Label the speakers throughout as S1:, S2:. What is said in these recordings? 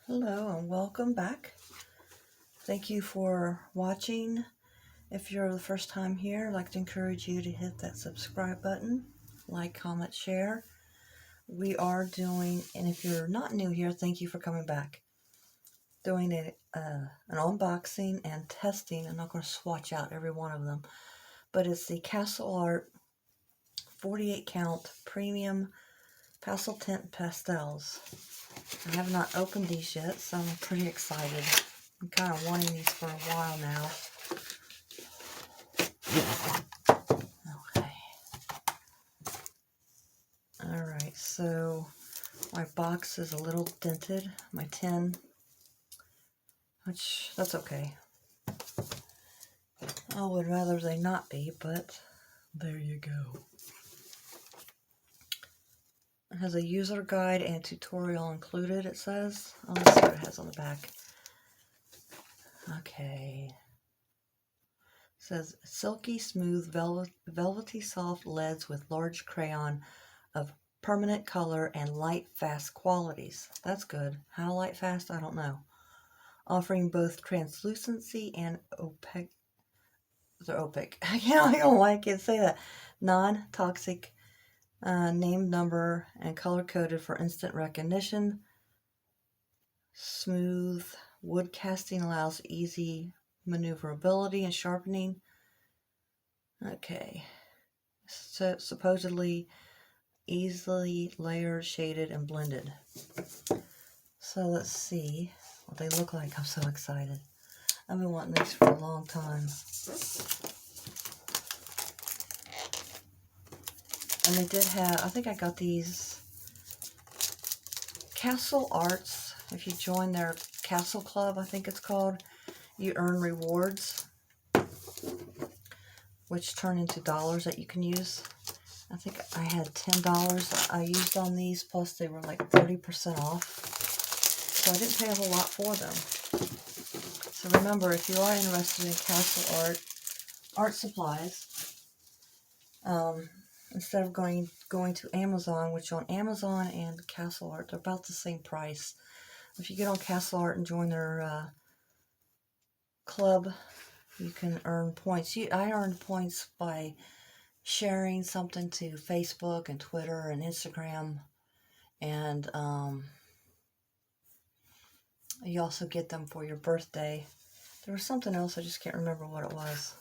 S1: Hello and welcome back. Thank you for watching. If you're the first time here, I'd like to encourage you to hit that subscribe button, like, comment, share. We are doing, and if you're not new here, thank you for coming back. Doing an unboxing and testing. I'm not going to swatch out every one of them, but it's the Castle Art 48 count premium Pasteltint pastels. I have not opened these yet, so I'm pretty excited. I'm kind of wanting these for a while now. Okay. Alright, so my box is a little dented, my tin, which, that's okay. I would rather they not be, but there you go. It has a user guide and tutorial included, it says. Oh, let's see what it has on the back. Okay. It says, silky smooth, velvety soft leads with large crayon of permanent color and light fast qualities. That's good. How light fast, I don't know. Offering both translucency and opaque. I don't know why I can't say that. Non-toxic, named number and color coded for instant recognition. Smooth wood casting allows easy maneuverability and sharpening. Okay. So supposedly easily layered, shaded, and blended. So let's see what they look like. I'm so excited. I've been wanting these for a long time. And they did have, I think I got these Castle Arts. If you join their Castle Club, I think it's called, you earn rewards, which turn into dollars that you can use. I think I had $10 I used on these, plus they were like 30% off. So I didn't pay a whole lot for them. So remember, if you are interested in Castle art supplies, instead of going to Amazon, which on Amazon and Castle Art, they're about the same price. If you get on Castle Art and join their club, you can earn points. I earned points by sharing something to Facebook and Twitter and Instagram, and you also get them for your birthday. There was something else, I just can't remember what it was.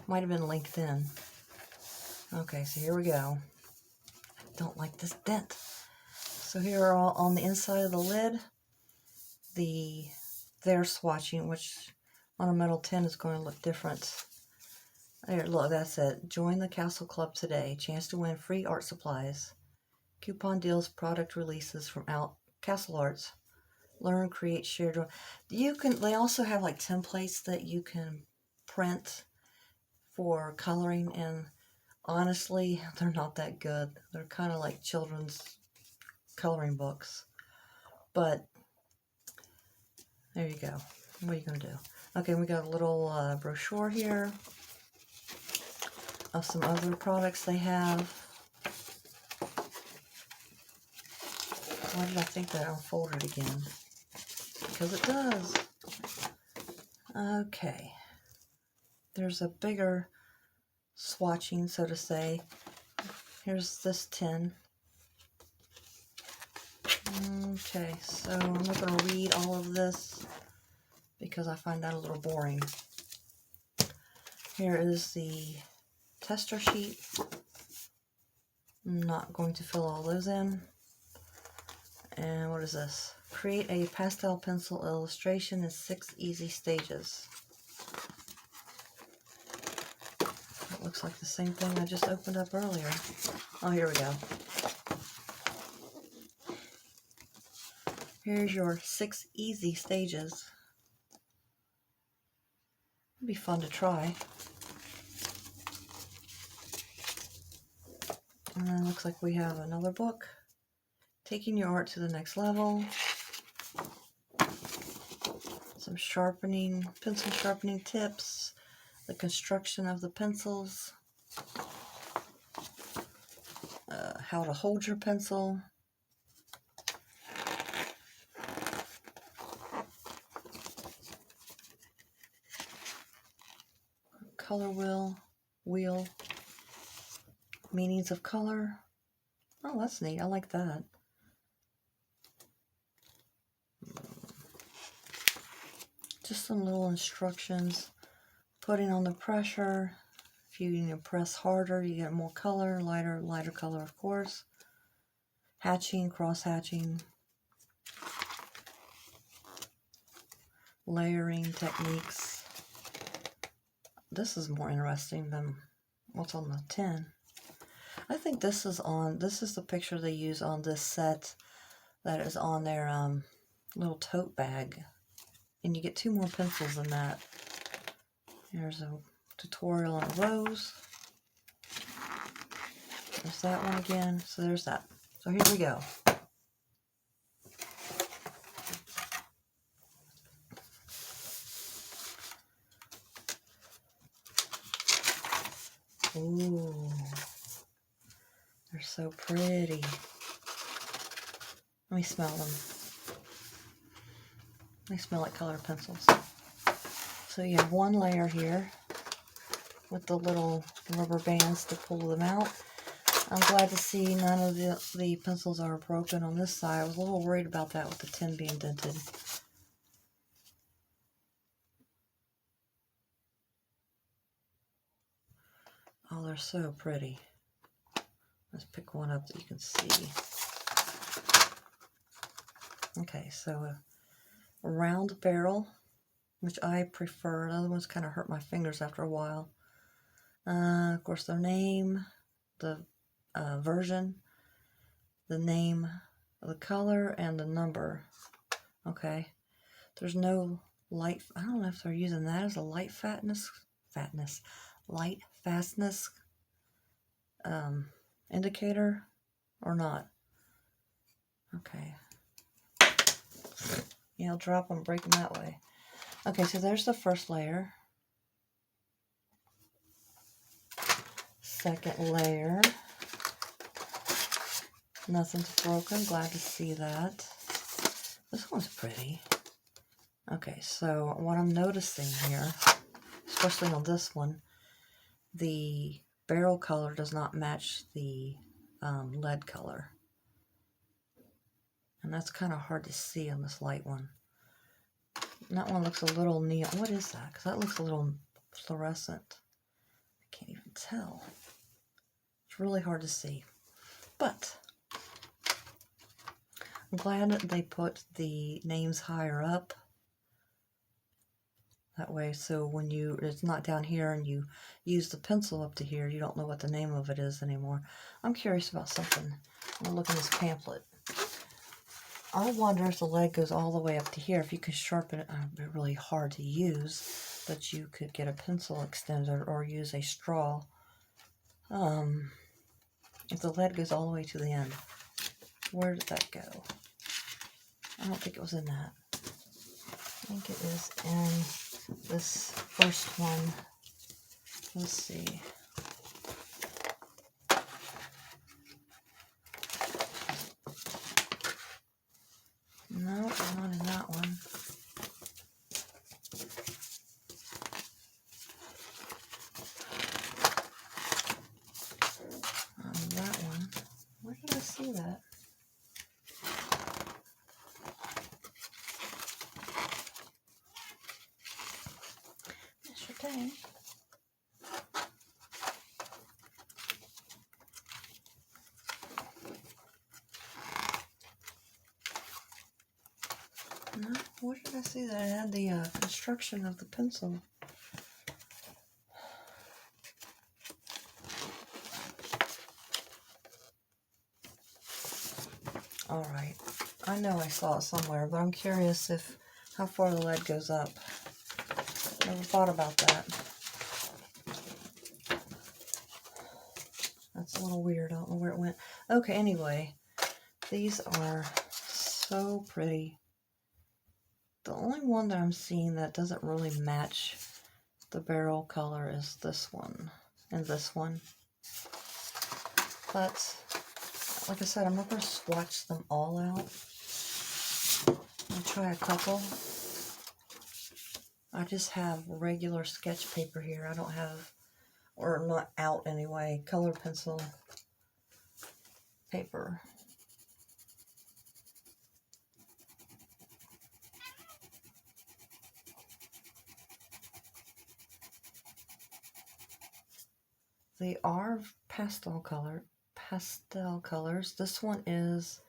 S1: Might have been LinkedIn. Okay, so here we go. I don't like this dent. So here are all on the inside of the lid, their swatching, which on a metal tin is going to look different. There, look, that's it. Join the Castle Club today. Chance to win free art supplies. Coupon deals, product releases from Castle Arts. Learn, create, share. They also have like templates that you can print for coloring, and honestly, they're not that good. They're kind of like children's coloring books. But there you go. What are you going to do? Okay, we got a little brochure here of some other products they have. Why did I think that unfolded again? Because it does. Okay. There's a bigger swatching, so to say. Here's this tin. Okay, so I'm not going to read all of this because I find that a little boring. Here is the tester sheet. I'm not going to fill all those in. And what is this? Create a pastel pencil illustration in 6 easy stages. It looks like the same thing I just opened up earlier. Oh, here we go. Here's your 6 easy stages. It'd be fun to try. And then it looks like we have another book. Taking your art to the next level. Some pencil sharpening tips. The construction of the pencils. How to hold your pencil. color wheel. Meanings of color. Oh, that's neat. I like that. Just some little instructions. Putting on the pressure. If you need to press harder, you get more color. Lighter color, of course. Hatching, cross hatching. Layering techniques. This is more interesting than what's on the tin. I think this is the picture they use on this set that is on their little tote bag. And you get 2 more pencils than that. There's a tutorial on a rose. There's that one again. So there's that. So here we go. Ooh, they're so pretty. Let me smell them. They smell like colored pencils. So you have 1 layer here with the little rubber bands to pull them out. I'm glad to see none of the pencils are broken on this side. I was a little worried about that with the tin being dented. Oh, they're so pretty. Let's pick one up that you can see. Okay, so a round barrel, which I prefer. The other ones kind of hurt my fingers after a while. Of course, their name, the version, the name, the color, and the number. Okay. There's no light. I don't know if they're using that as a light fastness indicator or not. Okay. Yeah, I'll drop them, break them that way. Okay, so there's the first layer. Second layer. Nothing's broken. Glad to see that. This one's pretty. Okay, so what I'm noticing here, especially on this one, the barrel color does not match the lead color. And that's kind of hard to see on this light one. And that one looks a little neon. What is that? Because that looks a little fluorescent. I can't even tell. It's really hard to see. But I'm glad that they put the names higher up. That way, so when it's not down here and you use the pencil up to here, you don't know what the name of it is anymore. I'm curious about something. I'm going to look in this pamphlet. I wonder if the lead goes all the way up to here. If you could sharpen it, it'd be really hard to use, but you could get a pencil extender or use a straw. If the lead goes all the way to the end, where did that go? I don't think it was in that. I think it is in this first one. Let's see. No, not in that one. On that one. Where did I see that? Sure thing. No, where did I see that? It had the construction of the pencil. Alright, I know I saw it somewhere, but I'm curious how far the lead goes up. Never thought about that. That's a little weird. I don't know where it went. Okay, anyway, these are so pretty. The only one that I'm seeing that doesn't really match the barrel color is this one and this one. But, like I said, I'm not going to swatch them all out. I'll try a couple. I just have regular sketch paper here. I don't have, or not out anyway, color pencil paper. They are pastel colors. This one is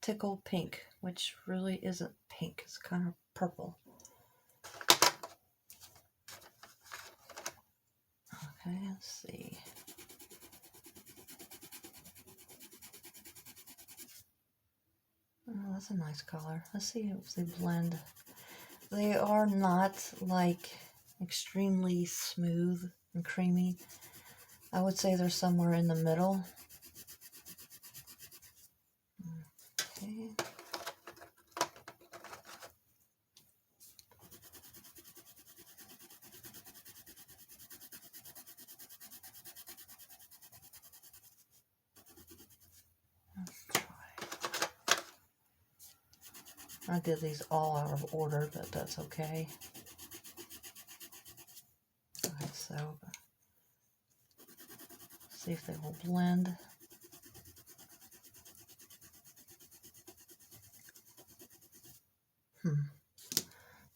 S1: Tickle Pink, which really isn't pink. It's kind of purple. Okay, let's see. Oh, that's a nice color. Let's see if they blend. They are not like extremely smooth and creamy. I would say they're somewhere in the middle. Okay. Let's try. I did these all out of order, but that's okay. Okay, so see if they will blend.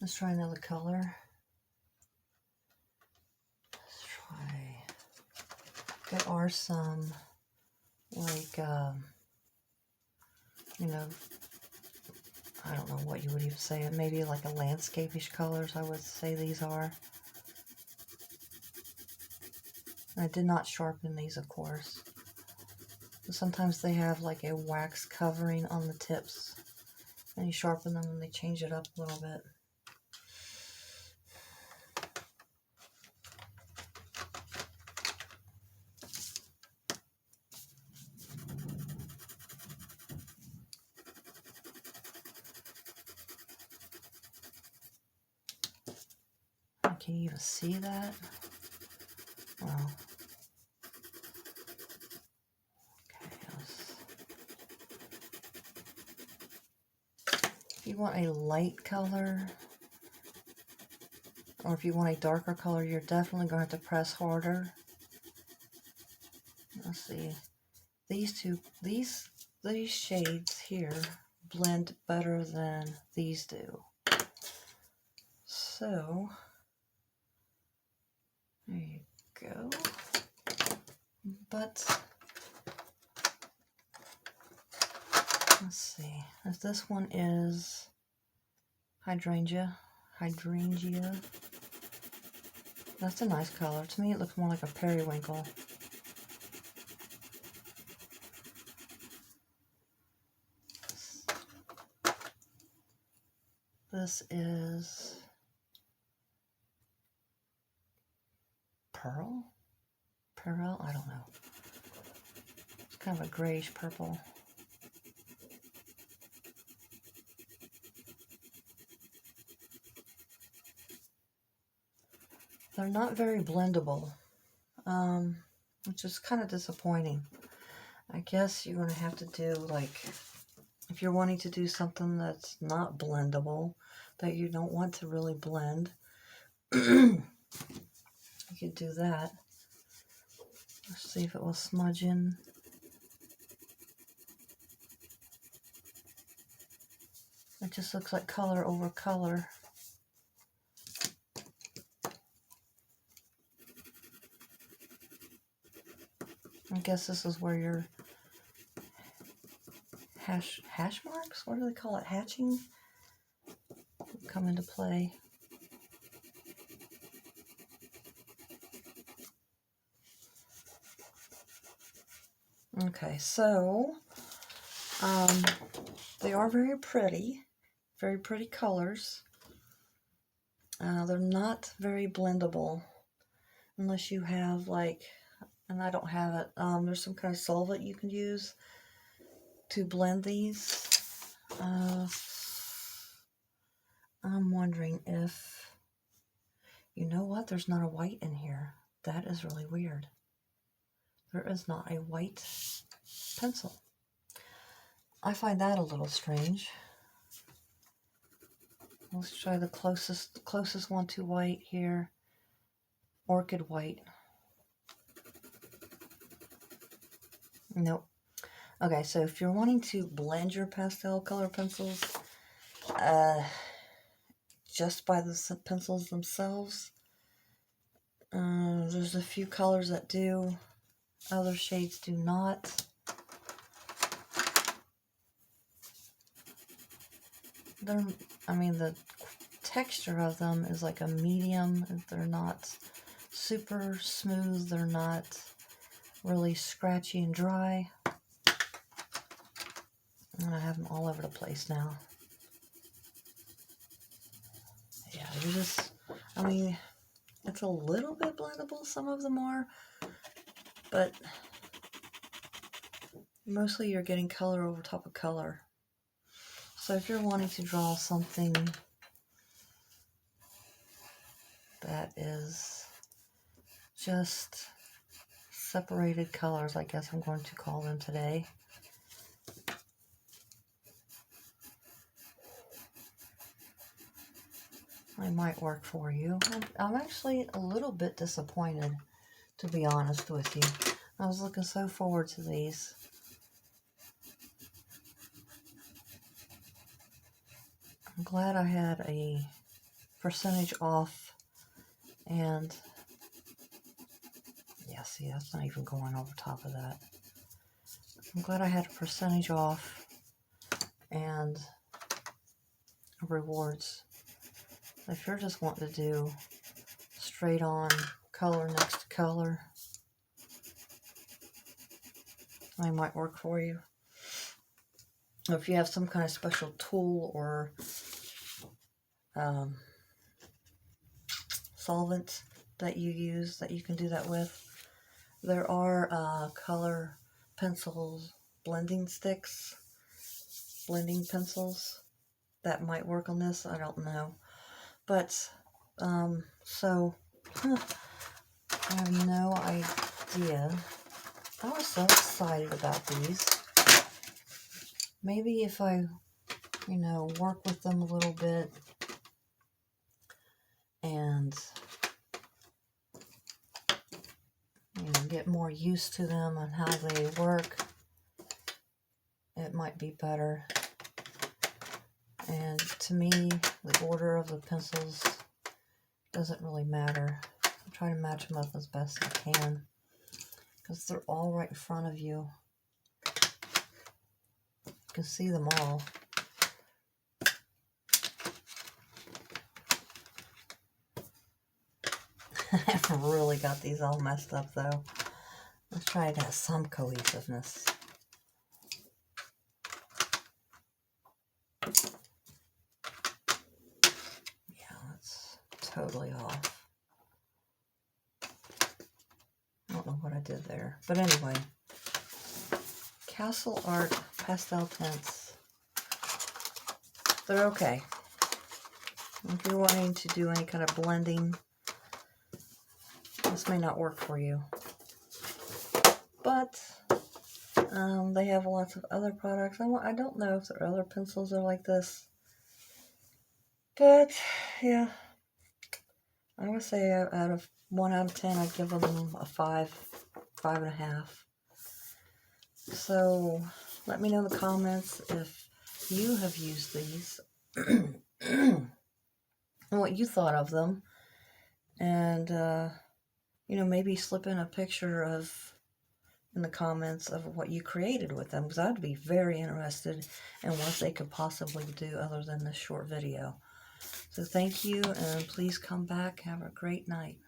S1: Let's try another color. Let's try. There are some, like, you know, I don't know what you would even say. Maybe like a landscape-ish colors, I would say these are. I did not sharpen these, of course. Sometimes they have like a wax covering on the tips, and you sharpen them and they change it up a little bit. Can you even see that? Well, if you want a light color, or if you want a darker color, you're definitely going to have to press harder. Let's see. These shades here blend better than these do. So, there you go. But, let's see. If this one is hydrangea, that's a nice color. To me, it looks more like a periwinkle. This is pearl? I don't know. It's kind of a grayish purple. They're not very blendable, which is kind of disappointing. I guess you're going to have to do, like, if you're wanting to do something that's not blendable, that you don't want to really blend, you could do that. Let's see if it will smudge in. It just looks like color over color. I guess this is where your hash marks, what do they call it, hatching, come into play. Okay, so they are very pretty colors. They're not very blendable unless you have, like, and I don't have it, there's some kind of solvent you can use to blend these. I'm wondering if, you know what, there's not a white in here. That is really weird. There is not a white pencil. I find that a little strange. Let's try the closest one to white here. Orchid white. Nope. Okay, so if you're wanting to blend your pastel color pencils, just by the pencils themselves, there's a few colors that do, other shades do not. The texture of them is like a medium. They're not super smooth. They're not really scratchy and dry. And I have them all over the place now. Yeah, they're just, it's a little bit blendable. Some of them are, but mostly you're getting color over top of color. So if you're wanting to draw something that is just separated colors, I guess I'm going to call them today, I might work for you. I'm actually a little bit disappointed, to be honest with you. I was looking so forward to these. I'm glad I had a percentage off, and yeah, see, that's not even going over top of that. I'm glad I had a percentage off and rewards. If you're just wanting to do straight on color next to color, I might work for you. If you have some kind of special tool or solvent that you use that you can do that with, there are color pencils, blending sticks, blending pencils that might work on this. I don't know. But, so, I have no idea. I was so excited about these. Maybe if I, work with them a little bit and, get more used to them and how they work, it might be better. And to me, the order of the pencils doesn't really matter. I try to match them up as best I can because they're all right in front of you. You can see them all. I've really got these all messed up though. Let's try to have some cohesiveness. Yeah, that's totally off. I don't know what I did there. But anyway, Castle Art pastel tints. They're okay. If you're wanting to do any kind of blending, this may not work for you. But they have lots of other products. I don't know if there are other pencils that are like this. But, yeah. I would say out of 1 out of 10, I'd give them a 5, 5.5. So, let me know in the comments if you have used these and what you thought of them. And, maybe slip in a picture in the comments of what you created with them, because I'd be very interested in what they could possibly do other than this short video. So thank you, and please come back. Have a great night.